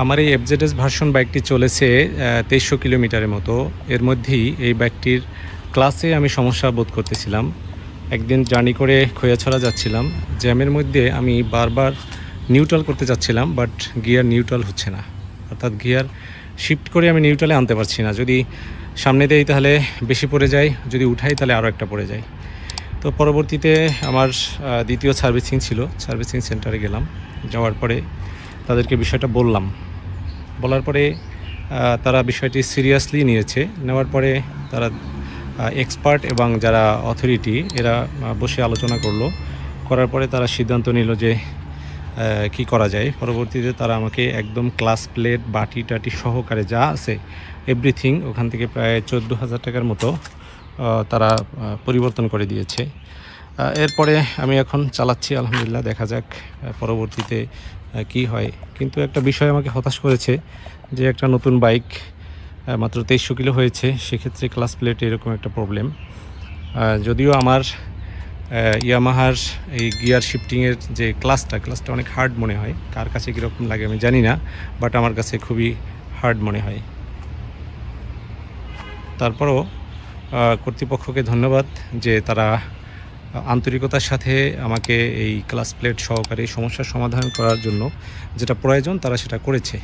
আমার এই FZS version বাইকটি চলেছে 2300 কিলোমিটারের মতো। এর মধ্যেই এই বাইকটির ক্লাসে আমি সমস্যা বোধ করতেছিলাম। একদিন জার্নি করে খৈয়াছড়া যাচ্ছিলাম, জ্যামের মধ্যে আমি বারবার নিউট্রাল করতে যাচ্ছিলাম, বাট গিয়ার নিউট্রাল হচ্ছে না। অর্থাৎ গিয়ার শিফট করে আমি নিউট্রালে আনতে পারছি না। যদি সামনে দেই তাহলে বেশি পড়ে যায়, যদি উঠাই তাহলে আরও একটা পড়ে যায়। তো পরবর্তীতে আমার দ্বিতীয় সার্ভিসিং ছিল, সার্ভিসিং সেন্টারে গেলাম। যাওয়ার পরে তাদেরকে বিষয়টা বলার পরে তারা বিষয়টি সিরিয়াসলি নিয়েছে। নেওয়ার পরে তারা এক্সপার্ট এবং যারা অথরিটি এরা বসে আলোচনা করার পরে তারা সিদ্ধান্ত নিল যে কি করা যায়। পরবর্তীতে তারা আমাকে একদম ক্লাস প্লেট বাটি টাটি সহকারে যা আছে এভরিথিং ওখান থেকে প্রায় 14,000 টাকার মতো তারা পরিবর্তন করে দিয়েছে। এরপরে আমি এখন চালাচ্ছি, আলহামদুলিল্লাহ। দেখা যাক পরবর্তীতে কি হয়। কিন্তু একটা বিষয় আমাকে হতাশ করেছে যে একটা নতুন বাইক, মাত্র 2300 কিলো হয়েছে, সেক্ষেত্রে ক্লাস প্লেটে এরকম একটা প্রবলেম। যদিও আমার ইয়ামাহার এই গিয়ার শিফটিংয়ের যে ক্লাসটা অনেক হার্ড মনে হয়। কার কাছে কীরকম লাগে আমি জানি না, বাট আমার কাছে খুবই হার্ড মনে হয়। তারপরও কর্তৃপক্ষকে ধন্যবাদ যে তারা আন্তরিকতার সাথে আমাকে এই ক্লাস প্লেট সহকারে সমস্যার সমাধান করার জন্য যেটা প্রয়োজন তারা সেটা করেছে।